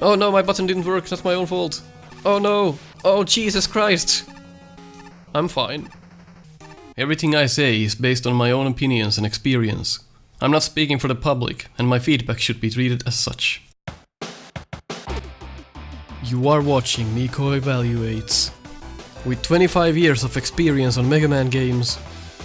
Oh no, my button didn't work, that's my own fault. Oh no! Oh Jesus Christ! I'm fine. Everything I say is based on my own opinions and experience. I'm not speaking for the public, and my feedback should be treated as such. You are watching Nico Evaluates. With 25 years of experience on Mega Man games,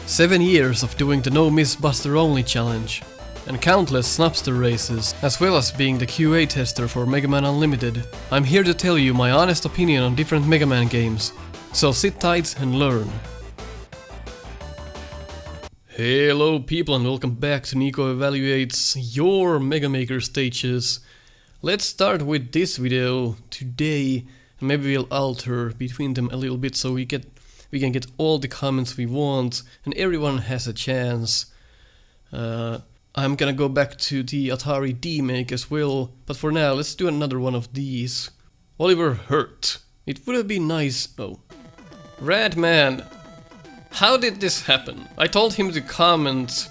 7 years of doing the No Miss Buster Only challenge, and countless Snupster Races, as well as being the QA tester for Mega Man Unlimited, I'm here to tell you my honest opinion on different Mega Man games, so sit tight and learn. Hello people and welcome back to Nico Evaluates your Mega Maker stages. Let's start with this video today, and maybe we'll alter between them a little bit so we can get all the comments we want and everyone has a chance. I'm gonna go back to the Atari D-Make as well, but for now let's do another one of these. Oliver Hurt. It would have been nice... Oh. Radman. How did this happen? I told him to comment,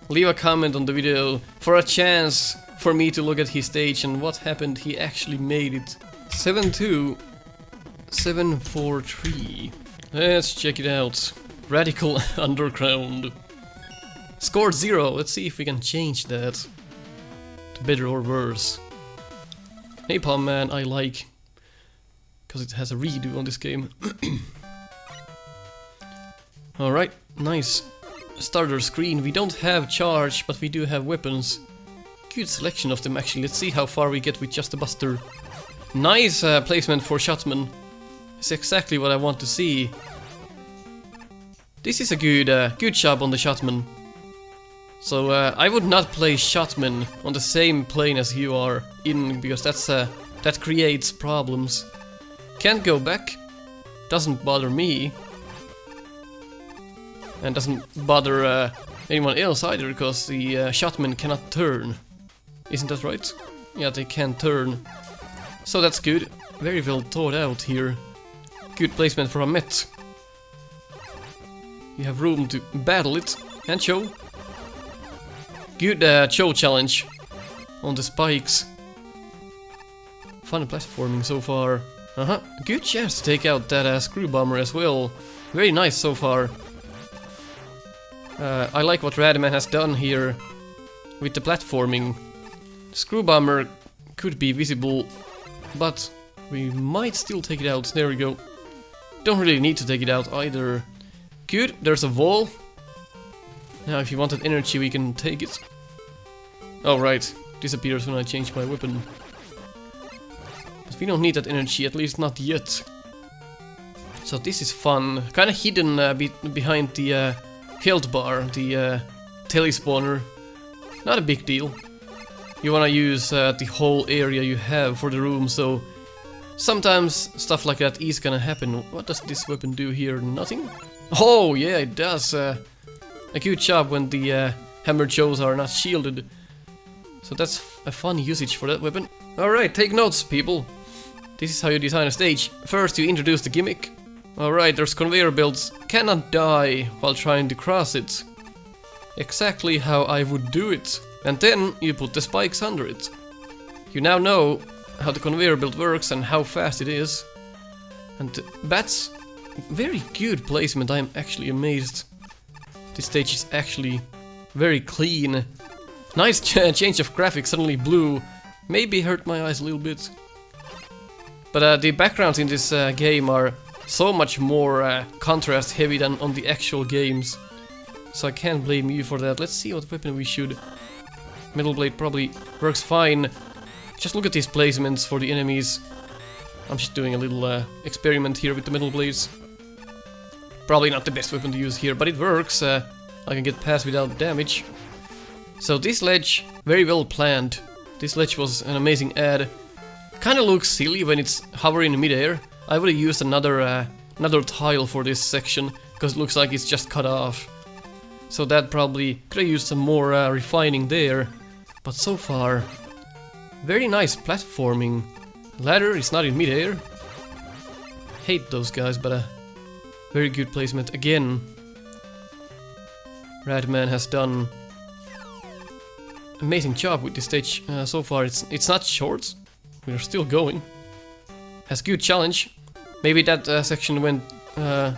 leave a comment on the video for a chance for me to look at his stage, and what happened? He actually made it. 72743. Let's check it out. Radical Underground. Scored 0. Let's see if we can change that to better or worse. Napalm Man I like, because it has a redo on this game. Alright, nice starter screen. We don't have charge, but we do have weapons. Good selection of them actually. Let's see how far we get with just a buster. Nice placement for Shotman. It's exactly what I want to see. This is a good job on the Shotman. So I would not play Shotman on the same plane as you are in, because that creates problems. Can't go back. Doesn't bother me. And doesn't bother anyone else either, because the Shotmen cannot turn. Isn't that right? Yeah, they can't turn. So that's good. Very well thought out here. Good placement for a Met. You have room to battle it and show. Good show challenge on the spikes. Fun platforming so far. Good chance to take out that screw bomber as well. Very nice so far. I like what Radman has done here with the platforming. Screw bomber could be visible, but we might still take it out. There we go. Don't really need to take it out either. Good, there's a wall. Now if you wanted energy we can take it. Oh right, disappears when I change my weapon. But we don't need that energy, at least not yet. So this is fun. Kinda hidden behind the health bar, the telespawner. Not a big deal. You wanna use the whole area you have for the room, so sometimes stuff like that is gonna happen. What does this weapon do here? Nothing? Oh yeah, it does. A good job when the hammer jaws are not shielded. So that's a fun usage for that weapon. Alright, take notes people. This is how you design a stage. First you introduce the gimmick. Alright, there's conveyor belts. Cannot die while trying to cross it. Exactly how I would do it. And then you put the spikes under it. You now know how the conveyor belt works and how fast it is. And that's very good placement. I'm actually amazed. This stage is actually very clean. Nice change of graphics, suddenly blue. Maybe hurt my eyes a little bit. But the backgrounds in this game are so much more contrast heavy than on the actual games. So I can't blame you for that. Let's see what weapon we should. Metal Blade probably works fine. Just look at these placements for the enemies. I'm just doing a little experiment here with the Metal Blades. Probably not the best weapon to use here, but it works. I can get past without damage. So this ledge, very well planned. This ledge was an amazing add. Kinda looks silly when it's hovering in midair. I would have used another tile for this section, because it looks like it's just cut off. So that probably could have used some more refining there. But so far, very nice platforming. Ladder is not in midair. Hate those guys, but a very good placement again. Radman has done amazing job with this stage so far. It's not short, we're still going. Has good challenge. Maybe that section went a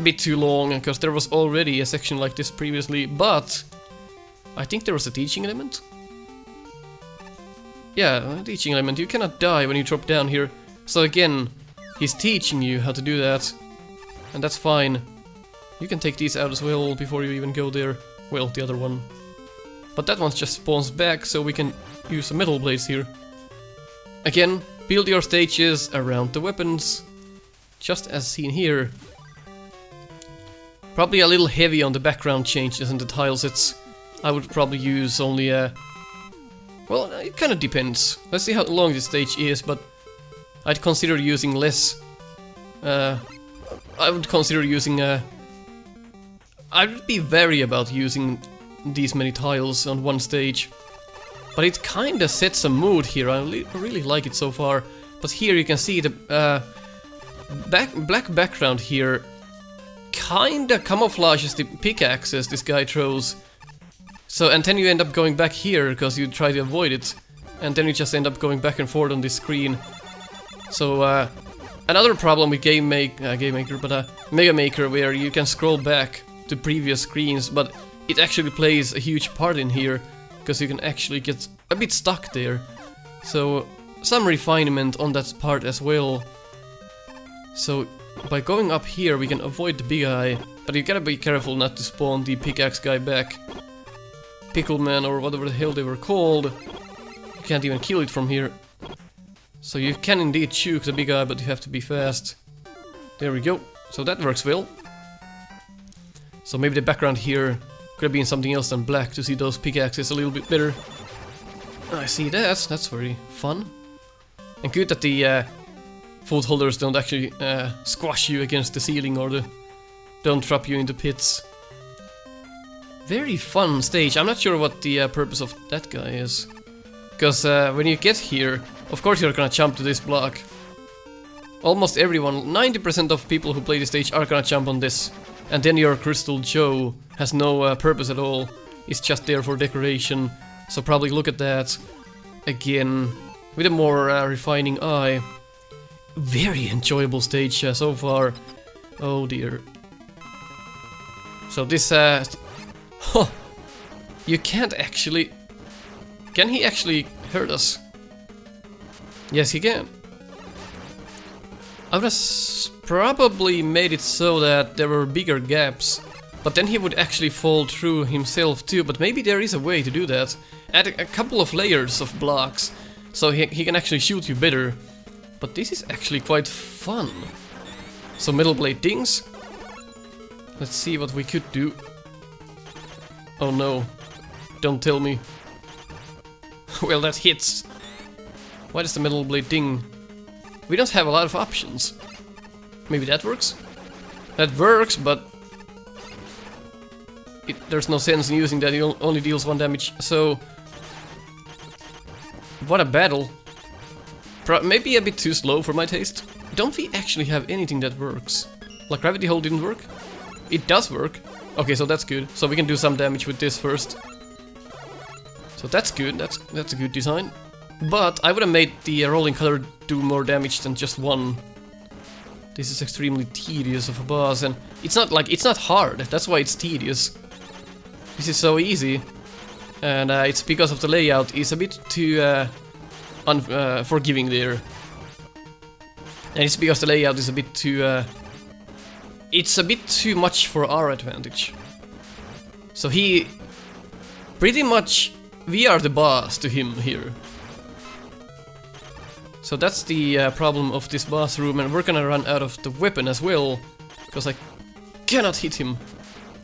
bit too long, because there was already a section like this previously, but I think there was a teaching element. Yeah, a teaching element. You cannot die when you drop down here. So again, he's teaching you how to do that, and that's fine. You can take these out as well before you even go there. Well, the other one. But that one just spawns back, so we can use the metal blades here. Again, build your stages around the weapons, just as seen here. Probably a little heavy on the background changes and the tile sets. I would probably use only a... Well, it kind of depends. Let's see how long this stage is, but I'd consider using less. I would consider using I would be wary about using these many tiles on one stage. But it kinda sets a mood here. I really like it so far. But here you can see the black background here kinda camouflages the pickaxes this guy throws. So, and then you end up going back here because you try to avoid it, and then you just end up going back and forth on this screen. So another problem with Mega Maker, where you can scroll back to previous screens, but it actually plays a huge part in here because you can actually get a bit stuck there. So some refinement on that part as well. So by going up here we can avoid the big eye, but you gotta be careful not to spawn the pickaxe guy back. Pickleman or whatever the hell they were called. You can't even kill it from here. So you can indeed choke the big eye, but you have to be fast. There we go. So that works well. So maybe the background here could have been something else than black to see those pickaxes a little bit better. I see that. That's very fun. And good that the foot holders don't actually squash you against the ceiling or don't trap you into pits. Very fun stage. I'm not sure what the purpose of that guy is. Because when you get here, of course you're gonna jump to this block. Almost everyone, 90% of people who play this stage are gonna jump on this. And then your Crystal Joe has no purpose at all. It's just there for decoration. So probably look at that again with a more refining eye. Very enjoyable stage so far. Oh dear. So this... Huh. You can't actually... Can he actually hurt us? Yes, he can. I would have probably made it so that there were bigger gaps, but then he would actually fall through himself too, but maybe there is a way to do that. Add a couple of layers of blocks, so he can actually shoot you better. But this is actually quite fun. So metal blade dings. Let's see what we could do. Oh no, don't tell me. Well, that hits. Why does the metal blade ding? We don't have a lot of options. Maybe that works? That works, but there's no sense in using that. It only deals 1 damage, so... What a battle. Maybe a bit too slow for my taste. Don't we actually have anything that works? Like gravity hold didn't work? It does work. Okay, so that's good. So we can do some damage with this first. So that's good. That's a good design. But I would have made the rolling color do more damage than just 1. This is extremely tedious of a boss, and it's not hard. That's why it's tedious. This is so easy, and it's because of the layout is a bit too unforgiving there. And it's because the layout is a bit too... it's a bit too much for our advantage. So he... Pretty much... We are the boss to him here. So that's the problem of this boss room, and we're gonna run out of the weapon as well, because I cannot hit him.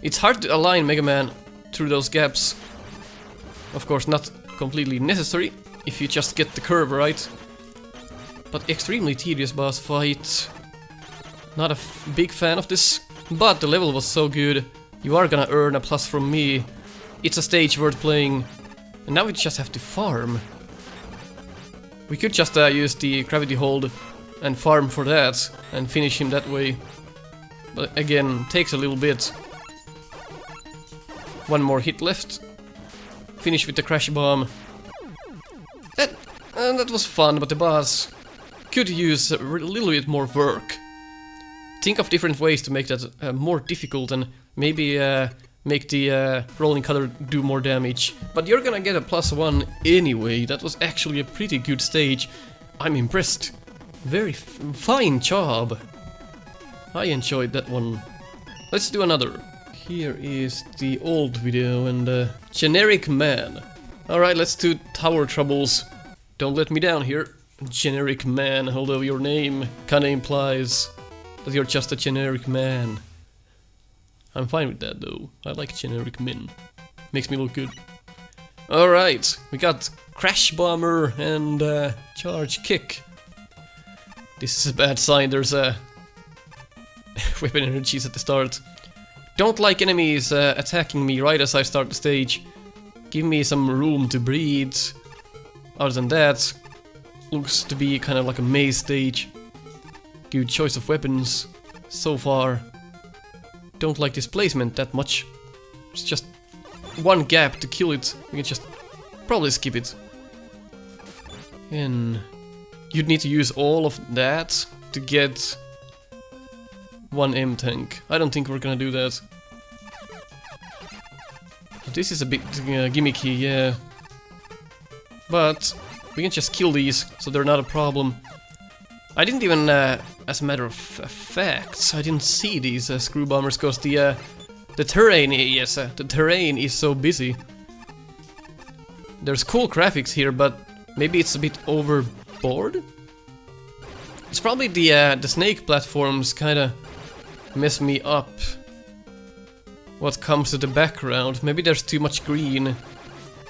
It's hard to align Mega Man through those gaps. Of course, not completely necessary, if you just get the curve right. But extremely tedious boss fight. Not a big fan of this, but the level was so good. You are gonna earn a plus from me. It's a stage worth playing. And now we just have to farm. We could just use the gravity hold and farm for that and finish him that way. But again, takes a little bit. One more hit left. Finish with the crash bomb. That that was fun, but the boss could use a little bit more work. Think of different ways to make that more difficult and maybe make the rolling cutter do more damage. But you're gonna get a +1 anyway. That was actually a pretty good stage. I'm impressed. Very fine job. I enjoyed that one. Let's do another. Here is the old video and generic man. Alright, let's do tower troubles. Don't let me down here. Generic man, although your name kinda implies that you're just a generic man. I'm fine with that though. I like generic men. Makes me look good. Alright, we got Crash Bomber and Charge Kick. This is a bad sign, there's weapon energies at the start. Don't like enemies attacking me right as I start the stage. Give me some room to breathe. Other than that, looks to be kind of like a maze stage. Good choice of weapons so far. Don't like this placement that much. It's just one gap to kill it. We can just probably skip it. And you'd need to use all of that to get one M tank. I don't think we're gonna do that. This is a bit gimmicky, yeah. But we can just kill these, so they're not a problem. I didn't even, as a matter of fact, I didn't see these screw bombers because the terrain, yes, the terrain is so busy. There's cool graphics here, but maybe it's a bit overboard. It's probably the snake platforms kind of mess me up. What comes to the background? Maybe there's too much green.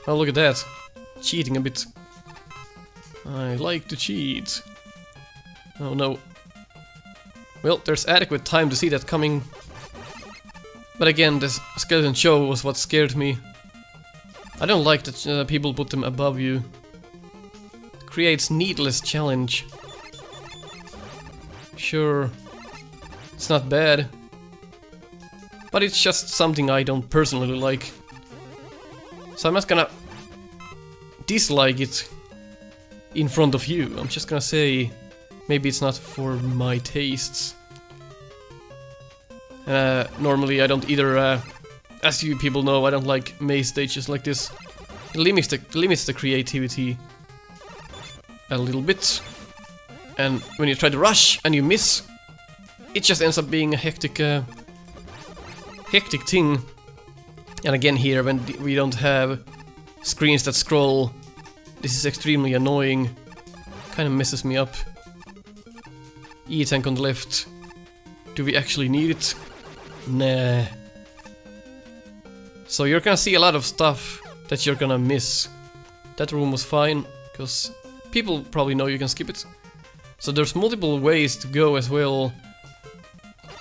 Oh, look at that. Cheating a bit. I like to cheat. Oh no. Well, there's adequate time to see that coming. But again, this skeleton show was what scared me. I don't like that people put them above you. It creates needless challenge. Sure, it's not bad. But it's just something I don't personally like. So I'm not gonna dislike it in front of you. I'm just gonna say maybe it's not for my tastes. Normally I don't either, as you people know, I don't like maze stages like this. It limits the creativity a little bit. And when you try to rush and you miss, it just ends up being a hectic thing. And again here, when we don't have screens that scroll, this is extremely annoying. Kind of messes me up. E-tank on the left. Do we actually need it? Nah. So you're gonna see a lot of stuff that you're gonna miss. That room was fine, because people probably know you can skip it. So there's multiple ways to go as well.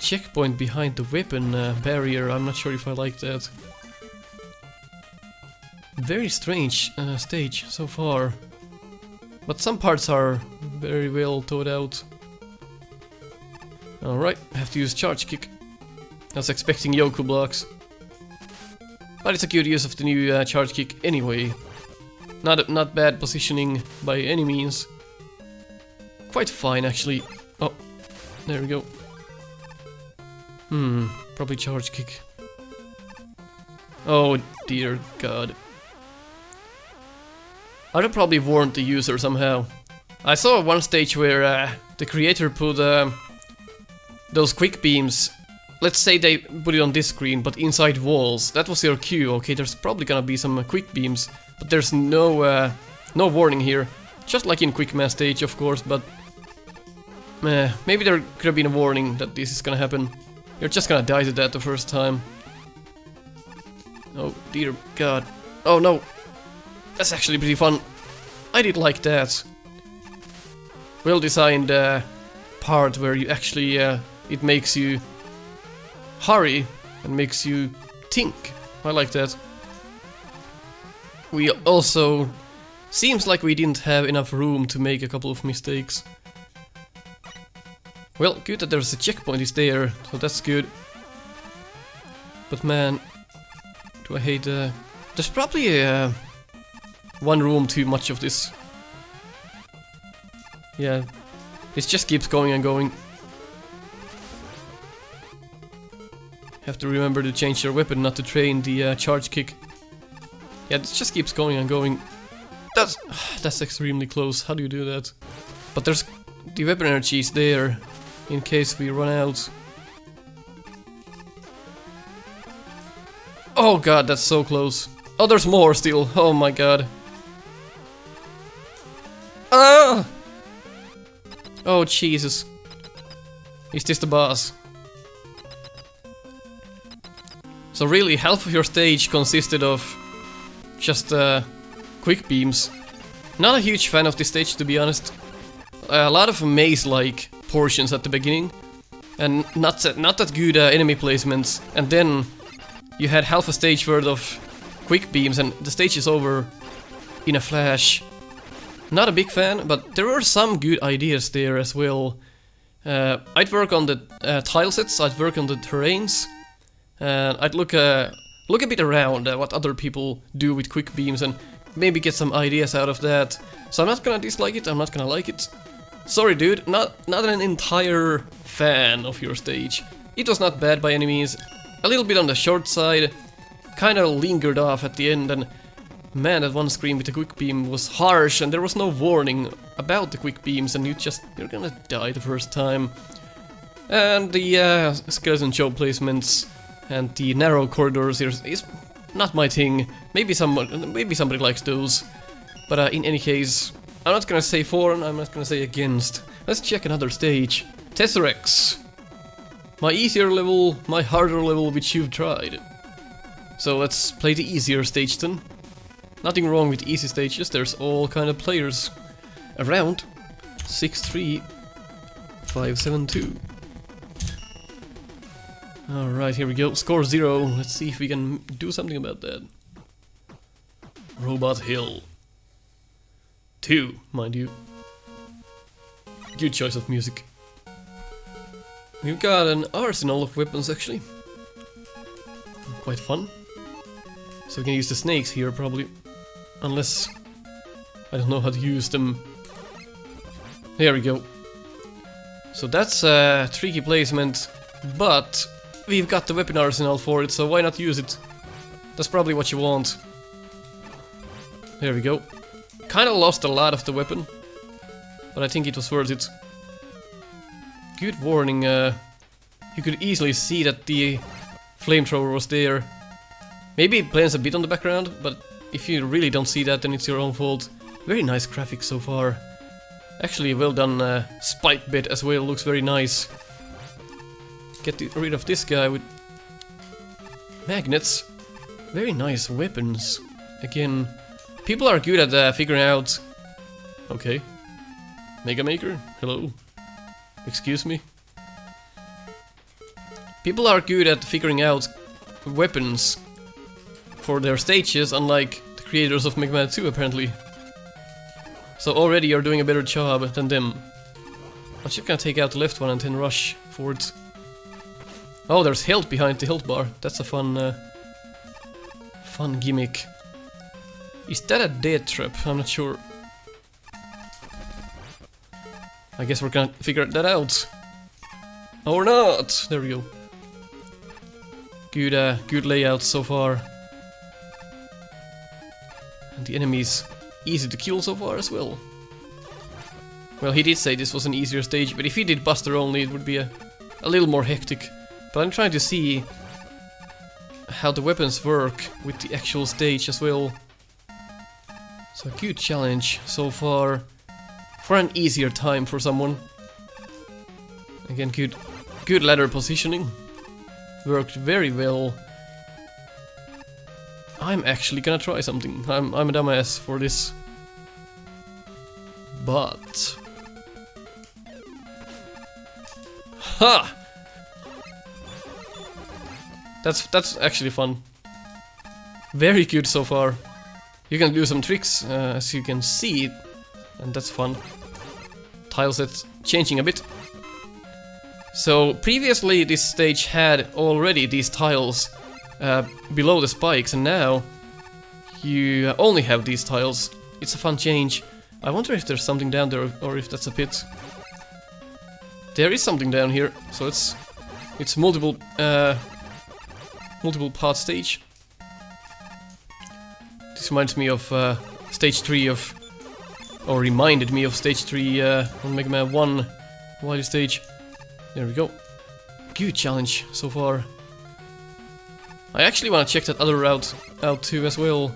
Checkpoint behind the weapon barrier, I'm not sure if I like that. Very strange stage so far. But some parts are very well thought out. Alright, I have to use charge kick. I was expecting Yoku blocks. But it's a good use of the new charge kick anyway. Not bad positioning by any means. Quite fine actually. Oh, there we go. Probably charge kick. Oh dear god. I'd have probably warned the user somehow. I saw one stage where the creator put those quick beams. Let's say they put it on this screen, but inside walls. That was your cue. Okay, there's probably gonna be some quick beams, but there's no warning here. Just like in Quick Mass stage, of course, but maybe there could have been a warning that this is gonna happen. You're just gonna die to that the first time. Oh dear god. Oh no. That's actually pretty fun. I did like that. Well designed part where you actually it makes you hurry and makes you think. I like that. We also seems like we didn't have enough room to make a couple of mistakes. Well, good that there's a checkpoint is there, so that's good. But man, do I hate there's probably one room too much of this. Yeah, this just keeps going and going. Have to remember to change your weapon, not to train the charge kick. Yeah, this just keeps going and going. That's extremely close. How do you do that? But there's the weapon energy is there in case we run out. Oh god, that's so close. Oh, there's more still. Oh my god. Ah! Oh Jesus. Is this the boss? So really, half of your stage consisted of just quick beams. Not a huge fan of this stage, to be honest. A lot of maze-like portions at the beginning, and not that good enemy placements. And then you had half a stage worth of quick beams, and the stage is over in a flash. Not a big fan, but there were some good ideas there as well. I'd work on the tile sets. I'd work on the terrains. I'd look a bit around at what other people do with quick beams and maybe get some ideas out of that. So I'm not gonna dislike it, I'm not gonna like it. Sorry dude, not an entire fan of your stage. It was not bad by any means. A little bit on the short side, kinda lingered off at the end, and man, that one screen with the quick beam was harsh and there was no warning about the quick beams and you're gonna die the first time. And the skeleton show placements and the narrow corridors here is not my thing. Maybe somebody likes those. But in any case, I'm not gonna say for and I'm not gonna say against. Let's check another stage. Tesserex. My easier level, my harder level which you've tried. So let's play the easier stage then. Nothing wrong with easy stages, there's all kind of players around. 6-3-5-7-2. Alright, here we go. Score 0. Let's see if we can do something about that. Robot Hill. 2, mind you. Good choice of music. We've got an arsenal of weapons actually. Quite fun. So we can use the snakes here probably. Unless I don't know how to use them. There we go. So that's a tricky placement, but we've got the weapon arsenal for it, so why not use it? That's probably what you want. There we go. Kinda lost a lot of the weapon, but I think it was worth it. Good warning, you could easily see that the flamethrower was there. Maybe it blends a bit on the background, but if you really don't see that, then it's your own fault. Very nice graphics so far. Actually, well done spike bit as well, looks very nice. Get rid of this guy with magnets. Very nice weapons. Again, people are good at figuring out... Okay. Mega Maker? Hello? Excuse me? People are good at figuring out weapons for their stages, unlike the creators of Mega Man 2 apparently. So already you're doing a better job than them. I'm just gonna take out the left one and then rush for it. Oh, there's health behind the health bar. That's a fun gimmick. Is that a death trap? I'm not sure. I guess we're gonna figure that out. Or not! There we go. Good layout so far. And the enemy's easy to kill so far as well. Well, he did say this was an easier stage, but if he did Buster only, it would be a little more hectic. But I'm trying to see how the weapons work with the actual stage as well. So a good challenge so far for an easier time for someone. Again, good ladder positioning. Worked very well. I'm actually gonna try something. I'm a dumbass for this. But... Ha! That's actually fun. Very good so far. You can do some tricks, as you can see, and that's fun. Tile sets changing a bit. So previously this stage had already these tiles below the spikes, and now you only have these tiles. It's a fun change. I wonder if there's something down there or if that's a pit. There is something down here, so it's multiple part stage. This reminds me of stage 3 of, or reminded me of stage 3 on Mega Man 1 Wily stage. There we go. Good challenge so far. I actually want to check that other route out too as well.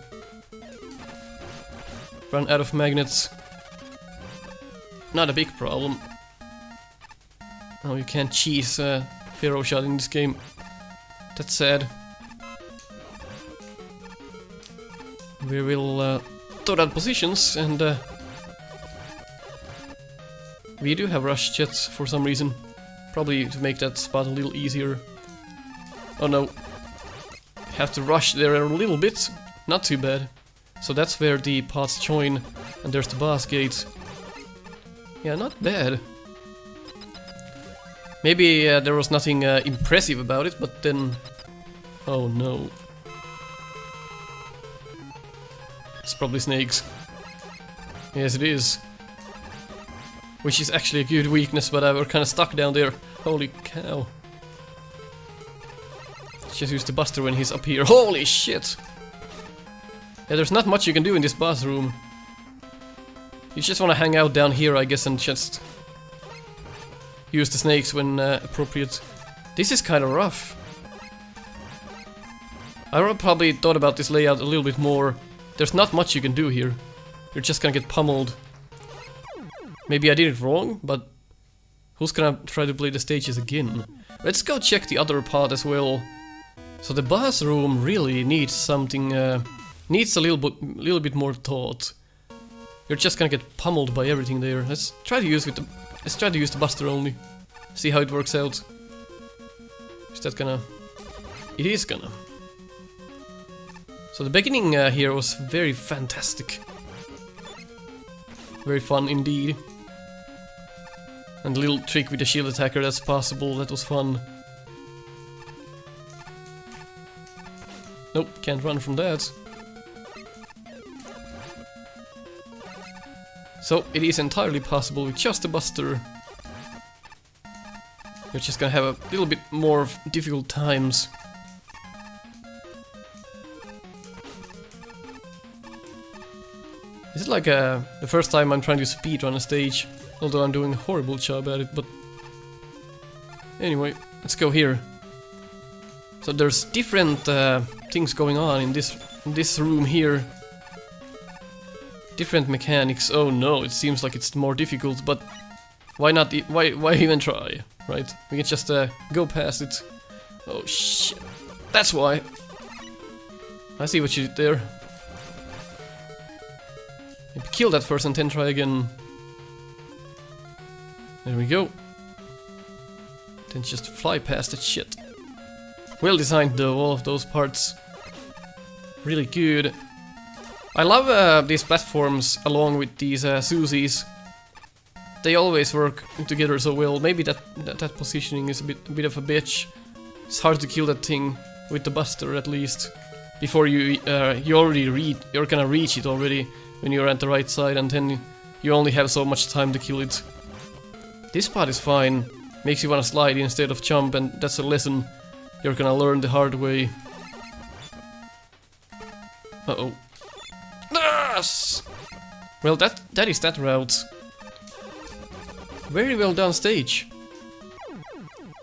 Run out of magnets. Not a big problem. Oh, you can't cheese Pharaoh shot in this game. That's sad. We will throw out positions, and we do have rush jets for some reason. Probably to make that spot a little easier. Oh no. Have to rush there a little bit. Not too bad. So that's where the paths join, and there's the boss gate. Yeah, not bad. Maybe there was nothing impressive about it, but then... Oh no. It's probably snakes. Yes, it is. Which is actually a good weakness, but we're kinda stuck down there. Holy cow. Just use the Buster when he's up here. Holy shit! Yeah, there's not much you can do in this boss room. You just wanna hang out down here, I guess, and just use the snakes when appropriate. This is kinda rough. I would probably thought about this layout a little bit more. There's not much you can do here. You're just gonna get pummeled. Maybe I did it wrong, but who's gonna try to play the stages again? Let's go check the other part as well. So the boss room really needs something, needs a little bit more thought. You're just gonna get pummeled by everything there. Let's try to use the Buster only. See how it works out. Is that gonna? It is gonna. So the beginning here was very fantastic. Very fun indeed. And a little trick with the shield attacker that's possible, that was fun. Nope, can't run from that. So it is entirely possible with just a Buster. You're just gonna have a little bit more difficult times. This is like the first time I'm trying to speedrun a stage, although I'm doing a horrible job at it, but... Anyway, let's go here. So there's different things going on in this room here. Different mechanics. Oh no, it seems like it's more difficult, but why not? Why even try, right? We can just go past it. Oh shit! That's why. I see what you did there. Maybe kill that first and then try again. There we go. Then just fly past that shit. Well designed though, all of those parts. Really good. I love these platforms along with these Susies. They always work together so well. Maybe that positioning is a bit of a bitch. It's hard to kill that thing with the Buster at least. Before you're gonna reach it already when you're at the right side, and then you only have so much time to kill it. This part is fine. Makes you wanna slide instead of jump, and that's a lesson you're gonna learn the hard way. Uh-oh. Yes! Well, that is that route. Very well done stage.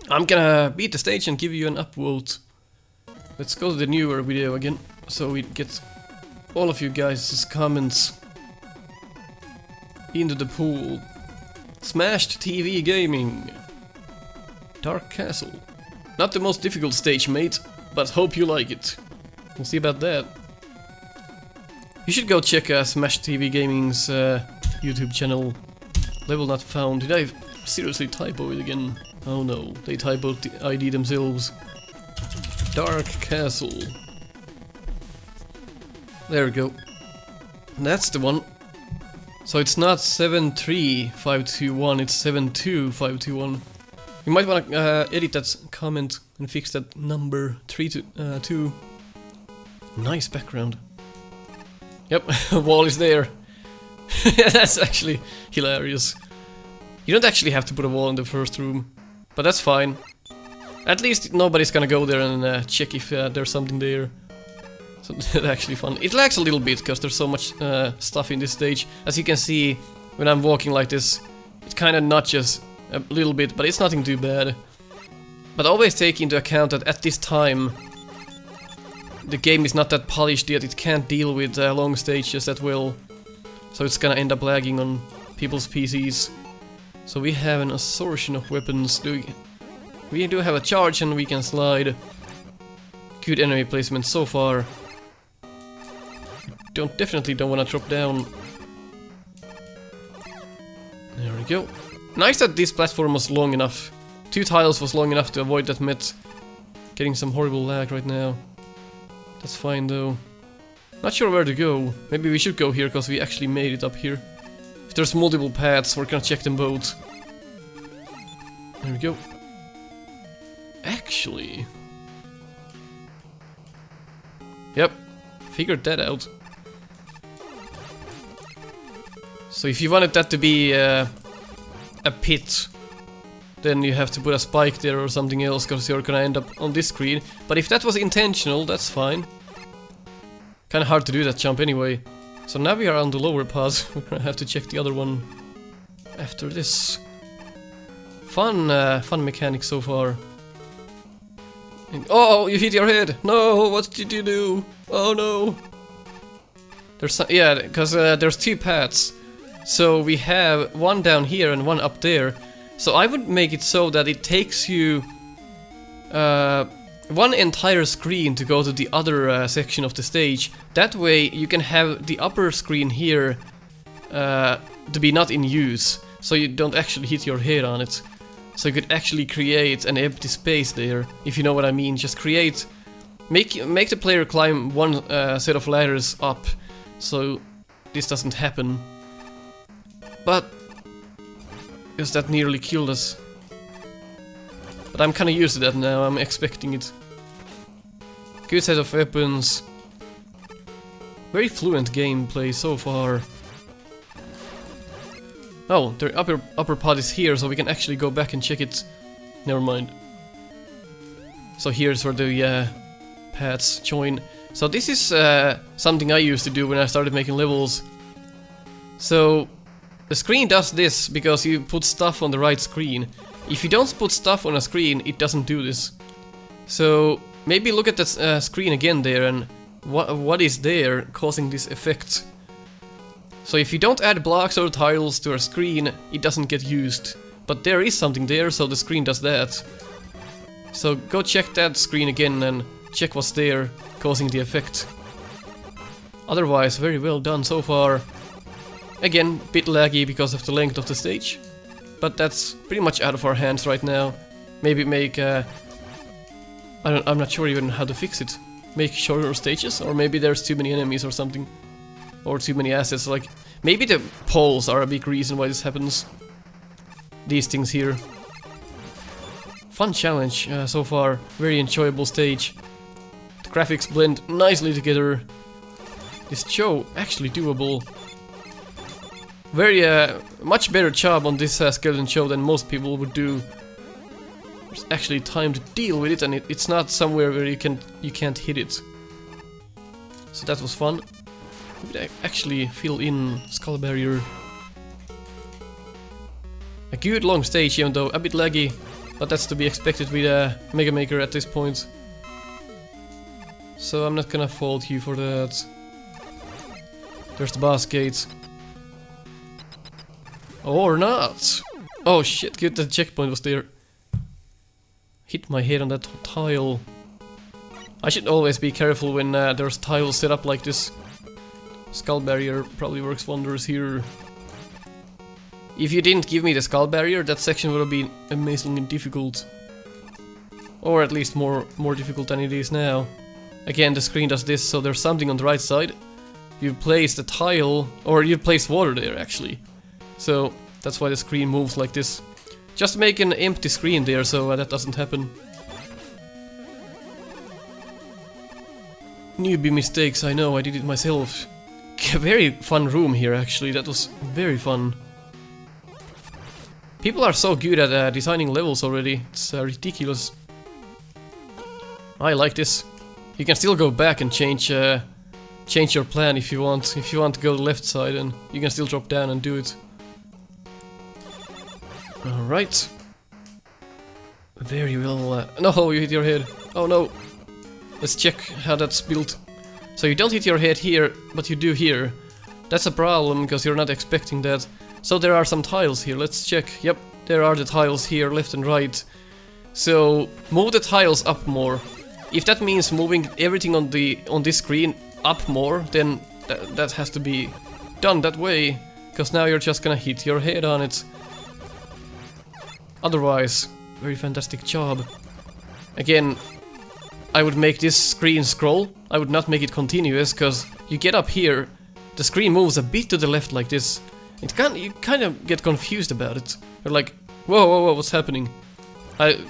I'm gonna beat the stage and give you an upvote. Let's go to the newer video again, so we get all of you guys' comments into the pool. Smashed TV Gaming. Dark Castle. Not the most difficult stage, mate, but hope you like it. We'll see about that. You should go check Smashed TV Gaming's YouTube channel. Level not found. Did I seriously typo it again? Oh no, they typoed the ID themselves. Dark Castle. There we go. That's the one. So it's not 73521, it's 72521. You might want to edit that comment and fix that number 3 to 2. Nice background. Yep, wall is there. That's actually hilarious. You don't actually have to put a wall in the first room, but that's fine. At least nobody's gonna go there and check if there's something there. So that's actually fun. It lags a little bit because there's so much stuff in this stage. As you can see, when I'm walking like this, it kind of nudges a little bit, but it's nothing too bad. But always take into account that at this time, the game is not that polished yet. It can't deal with long stages that well. So it's gonna end up lagging on people's PCs. So we have an assortment of weapons. We do have a charge and we can slide. Good enemy placement so far. Definitely don't want to drop down. There we go. Nice that this platform was long enough. 2 tiles was long enough to avoid that met. Getting some horrible lag right now. That's fine though. Not sure where to go. Maybe we should go here because we actually made it up here. If there's multiple paths, we're gonna check them both. There we go. Actually... Yep, figured that out. So if you wanted that to be a pit, then you have to put a spike there or something else, because you're gonna end up on this screen. But if that was intentional, that's fine. Kinda hard to do that jump anyway. So now we are on the lower path. We're gonna have to check the other one after this. Fun mechanic so far. Oh, you hit your head! No, what did you do? Oh no! There's some, yeah, because there's 2 paths. So we have one down here and one up there. So I would make it so that it takes you one entire screen to go to the other section of the stage. That way you can have the upper screen here to be not in use, so you don't actually hit your head on it. So you could actually create an empty space there, if you know what I mean. Just create, make the player climb one set of ladders up, so this doesn't happen. But because that nearly killed us. But I'm kinda used to that now, I'm expecting it. Good set of weapons. Very fluent gameplay so far. Oh, the upper part is here, so we can actually go back and check it. Never mind. So here's where the paths join. So this is something I used to do when I started making levels. So the screen does this because you put stuff on the right screen. If you don't put stuff on a screen, it doesn't do this. So maybe look at that screen again there and what is there causing this effect. So if you don't add blocks or tiles to a screen, it doesn't get used. But there is something there, so the screen does that. So go check that screen again and check what's there causing the effect. Otherwise, very well done so far. Again, bit laggy because of the length of the stage. But that's pretty much out of our hands right now. Maybe make I'm not sure even how to fix it. Make shorter stages, or maybe there's too many enemies or something. Or too many assets, like maybe the poles are a big reason why this happens. These things here. Fun challenge so far, very enjoyable stage. The graphics blend nicely together. This show actually doable. Very much better job on this skeleton show than most people would do. There's actually time to deal with it, and it's not somewhere where you can't hit it. So that was fun. We could actually fill in skull barrier. A good long stage, even though a bit laggy, but that's to be expected with a Mega Maker at this point. So I'm not gonna fault you for that. There's the boss gate. Or not! Oh shit, good that the checkpoint was there. Hit my head on that tile. I should always be careful when there's tiles set up like this. Skull barrier probably works wonders here. If you didn't give me the skull barrier, that section would have been amazingly difficult. Or at least more difficult than it is now. Again, the screen does this, so there's something on the right side. You place the tile, or you place water there actually. So that's why the screen moves like this. Just make an empty screen there so that doesn't happen. Newbie mistakes, I know, I did it myself. very fun room here, actually. That was very fun. People are so good at designing levels already. It's ridiculous. I like this. You can still go back and change your plan if you want. If you want to go to the left side, and you can still drop down and do it. Alright. Very well. No, you hit your head. Oh no. Let's check how that's built. So you don't hit your head here, but you do here. That's a problem, because you're not expecting that. So there are some tiles here. Let's check. Yep, there are the tiles here, left and right. So move the tiles up more. If that means moving everything on this screen up more, then that has to be done that way, because now you're just gonna hit your head on it. Otherwise, very fantastic job. Again, I would make this screen scroll. I would not make it continuous, because you get up here, the screen moves a bit to the left like this. You kind of get confused about it. You're like, whoa, whoa, whoa, what's happening?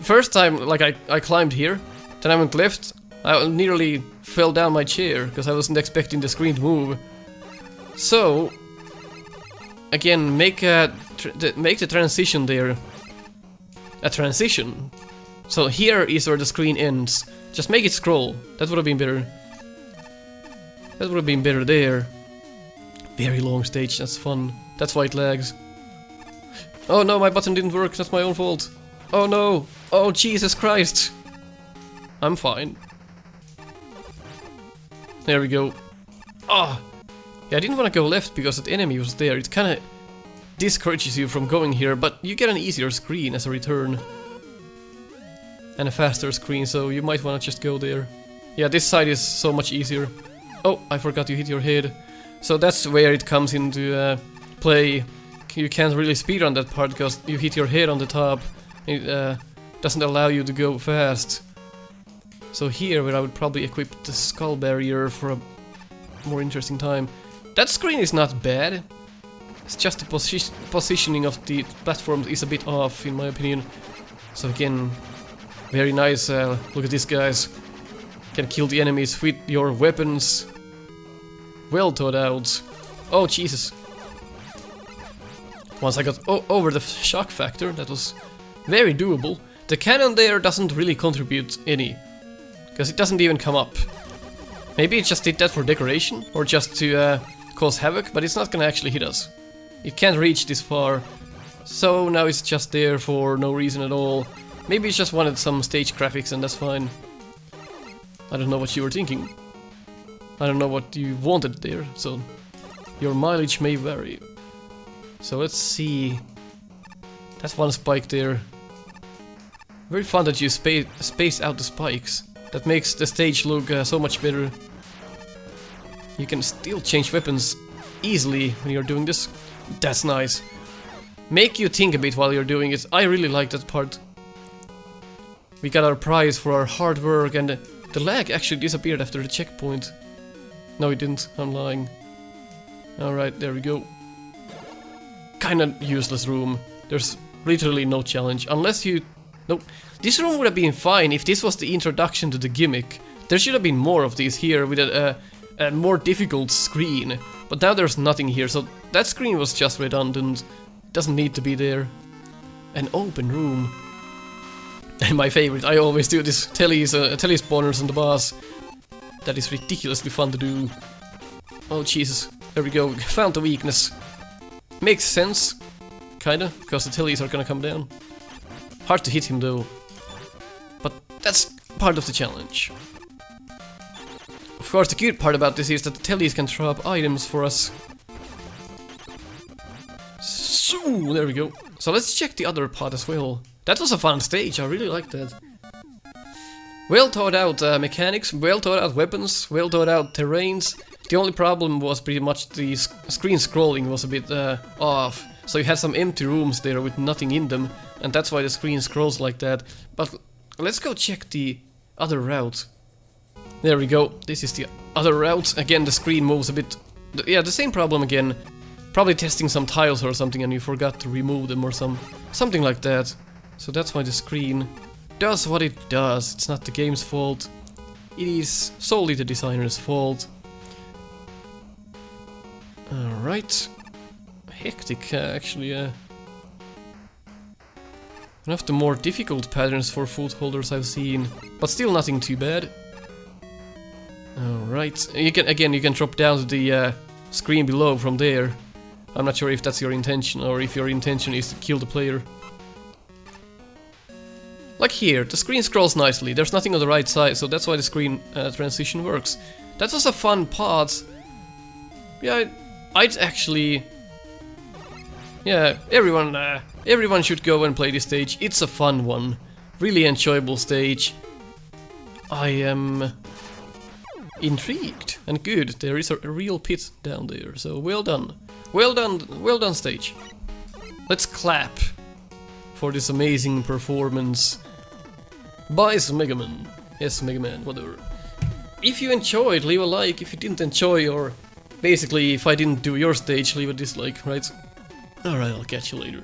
First time, like I climbed here, then I went left. I nearly fell down my chair because I wasn't expecting the screen to move. So, again, make the transition there a transition. So here is where the screen ends. Just make it scroll. That would have been better. That would have been better there. Very long stage. That's fun. That's why it lags. Oh no, my button didn't work. That's my own fault. Oh no. Oh Jesus Christ. I'm fine. There we go. Ah! Yeah, I didn't want to go left because the enemy was there. It kind of discourages you from going here, but you get an easier screen as a return. And a faster screen, so you might want to just go there. Yeah, this side is so much easier. Oh, I forgot you hit your head. So that's where it comes into play. You can't really speedrun that part because you hit your head on the top. It doesn't allow you to go fast. So here, where I would probably equip the skull barrier for a more interesting time. That screen is not bad. It's just the positioning of the platforms is a bit off, in my opinion. So again, very nice. Look at these guys. Can kill the enemies with your weapons. Well thought out. Oh Jesus. Once I got over the shock factor, that was very doable. The cannon there doesn't really contribute any, because it doesn't even come up. Maybe it just did that for decoration, or just to cause havoc, but it's not gonna actually hit us. It can't reach this far, so now it's just there for no reason at all. Maybe it just wanted some stage graphics, and that's fine. I don't know what you were thinking. I don't know what you wanted there, so your mileage may vary. So let's see. That's one spike there. Very fun that you space out the spikes. That makes the stage look so much better. You can still change weapons easily when you're doing this. That's nice. Make you think a bit while you're doing it. I really like that part. We got our prize for our hard work, and the lag actually disappeared after the checkpoint. No, it didn't. I'm lying. Alright, there we go. Kinda useless room. There's literally no challenge. Unless you... Nope. This room would have been fine if this was the introduction to the gimmick. There should have been more of these here with a more difficult screen. But now there's nothing here, so that screen was just redundant. It doesn't need to be there. An open room. And my favorite, I always do this tele spawners on the boss. That is ridiculously fun to do. Oh Jesus, there we go, found the weakness. Makes sense, kinda, because the tellies are gonna come down. Hard to hit him though. But that's part of the challenge. Of course, the cute part about this is that the tellies can throw up items for us. So, there we go. So let's check the other part as well. That was a fun stage, I really liked that. Well thought out mechanics, well thought out weapons, well thought out terrains. The only problem was pretty much the screen scrolling was a bit off. So you had some empty rooms there with nothing in them, and that's why the screen scrolls like that. But let's go check the other route. There we go, this is the other route. Again, the screen moves a bit... Yeah, the same problem again. Probably testing some tiles or something and you forgot to remove them or something like that. So that's why the screen does what it does. It's not the game's fault. It is solely the designer's fault. Alright. Hectic, actually, one of the more difficult patterns for footholders I've seen, but still nothing too bad. Alright, you can drop down to the screen below from there. I'm not sure if that's your intention, or if your intention is to kill the player. Like here, the screen scrolls nicely, there's nothing on the right side, so that's why the screen transition works. That was a fun part. Yeah, I'd actually... Yeah, everyone should go and play this stage. It's a fun one. Really enjoyable stage. I am intrigued and good. There is a real pit down there, so well done. Well done stage. Let's clap for this amazing performance by Mega Man. Yes, Mega Man, whatever. If you enjoyed, leave a like. If you didn't enjoy, or basically if I didn't do your stage, leave a dislike, right? Alright, I'll catch you later.